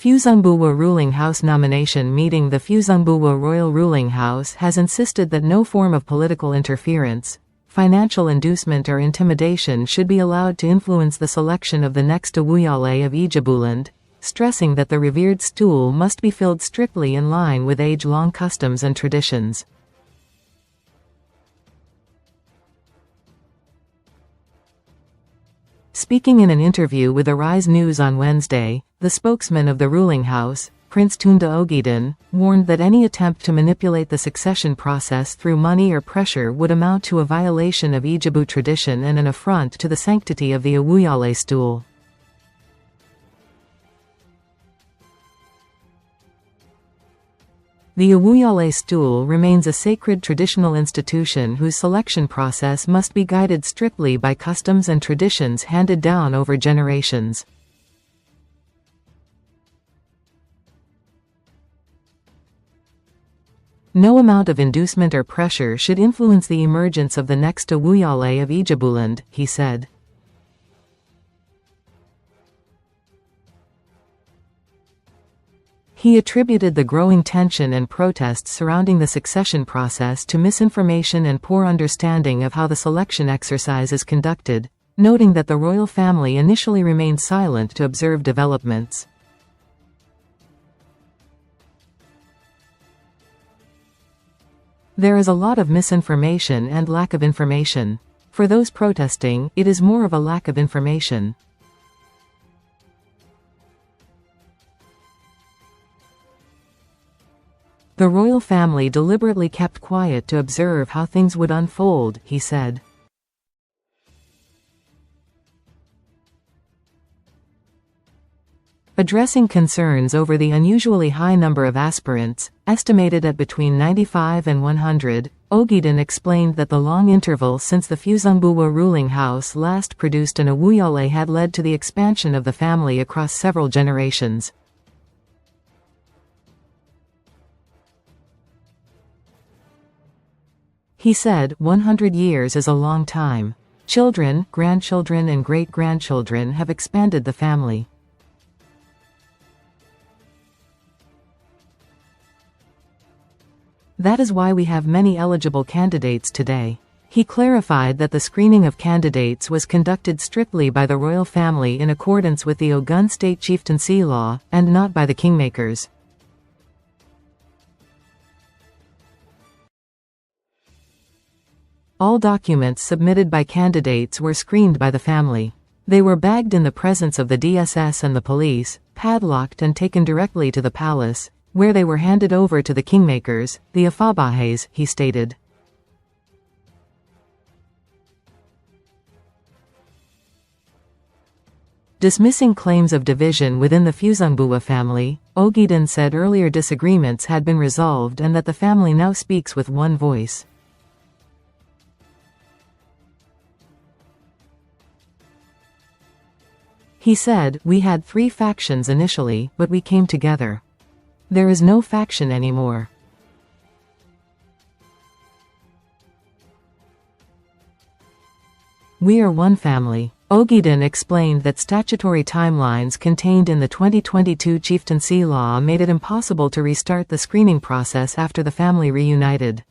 Fusengbuwa Ruling House nomination meeting. The Fusengbuwa Royal Ruling House has insisted that no form of political interference, financial inducement or intimidation should be allowed to influence the selection of the next Awujale of Ijebuland, stressing that the revered stool must be filled strictly in line with age-long customs and traditions. Speaking in an interview with Arise News on Wednesday, the spokesman of the ruling house, Prince Tunde Ogidan, warned that any attempt to manipulate the succession process through money or pressure would amount to a violation of Ijebu tradition and an affront to the sanctity of the Awujale stool. The Awujale stool remains a sacred traditional institution whose selection process must be guided strictly by customs and traditions handed down over generations. No amount of inducement or pressure should influence the emergence of the next Awujale of Ijebuland, he said. He attributed the growing tension and protests surrounding the succession process to misinformation and poor understanding of how the selection exercise is conducted, noting that the royal family initially remained silent to observe developments. There is a lot of misinformation and lack of information. For those protesting, it is more of a lack of information. The royal family deliberately kept quiet to observe how things would unfold, he said. Addressing concerns over the unusually high number of aspirants, estimated at between 95 and 100, Ogidan explained that the long interval since the Fusengbuwa Ruling House last produced an Awujale had led to the expansion of the family across several generations. He said, 100 years is a long time. Children, grandchildren and great-grandchildren have expanded the family. That is why we have many eligible candidates today. He clarified that the screening of candidates was conducted strictly by the royal family in accordance with the Ogun State Chieftaincy Law, and not by the kingmakers. All documents submitted by candidates were screened by the family. They were bagged in the presence of the DSS and the police, padlocked and taken directly to the palace, where they were handed over to the kingmakers, the Afobajes, he stated. Dismissing claims of division within the Fusengbuwa family, Ogidan said earlier disagreements had been resolved and that the family now speaks with one voice. He said, "We had 3 factions initially, but we came together. There is no faction anymore. We are one family." Ogidan explained that statutory timelines contained in the 2022 Chieftaincy Law made it impossible to restart the screening process after the family reunited.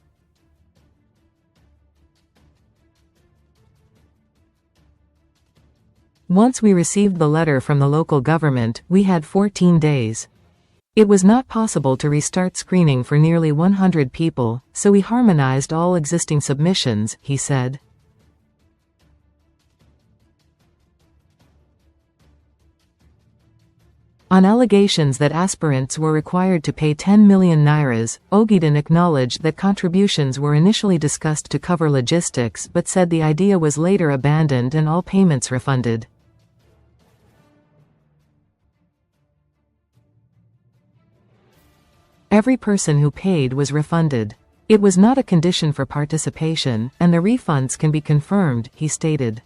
Once we received the letter from the local government, we had 14 days. It was not possible to restart screening for nearly 100 people, so we harmonized all existing submissions, he said. On allegations that aspirants were required to pay 10 million nairas, Ogidan acknowledged that contributions were initially discussed to cover logistics but said the idea was later abandoned and all payments refunded. Every person who paid was refunded. It was not a condition for participation, and the refunds can be confirmed, he stated.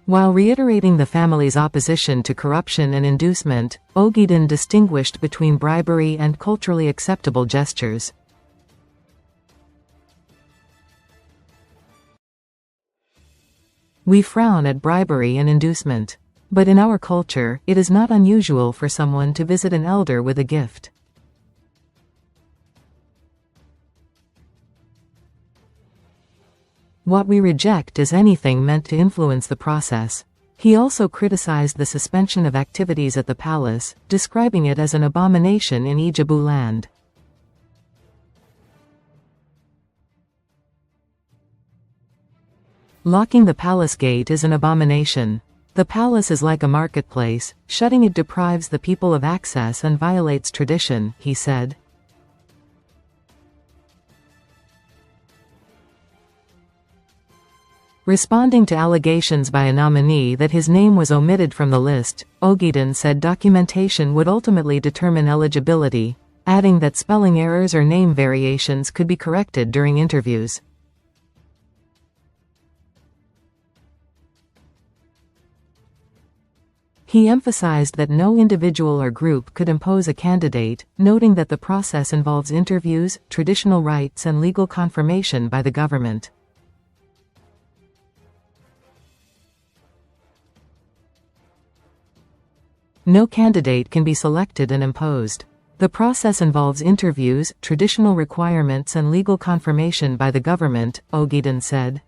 While reiterating the family's opposition to corruption and inducement, Ogidan distinguished between bribery and culturally acceptable gestures. We frown at bribery and inducement. But in our culture, it is not unusual for someone to visit an elder with a gift. What we reject is anything meant to influence the process. He also criticized the suspension of activities at the palace, describing it as an abomination in Ijebuland. Locking the palace gate is an abomination. The palace is like a marketplace, shutting it deprives the people of access and violates tradition, he said. Responding to allegations by a nominee that his name was omitted from the list, Ogidan said documentation would ultimately determine eligibility, adding that spelling errors or name variations could be corrected during interviews. He emphasized that no individual or group could impose a candidate, noting that the process involves interviews, traditional rites and legal confirmation by the government. No candidate can be selected and imposed. The process involves interviews, traditional requirements and legal confirmation by the government, Ogidan said.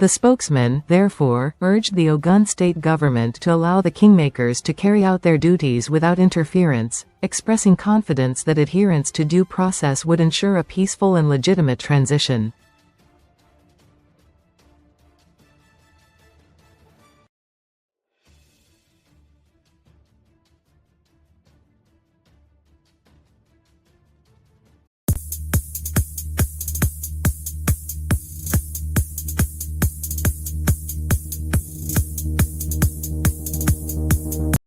The spokesman, therefore, urged the Ogun state government to allow the kingmakers to carry out their duties without interference, expressing confidence that adherence to due process would ensure a peaceful and legitimate transition.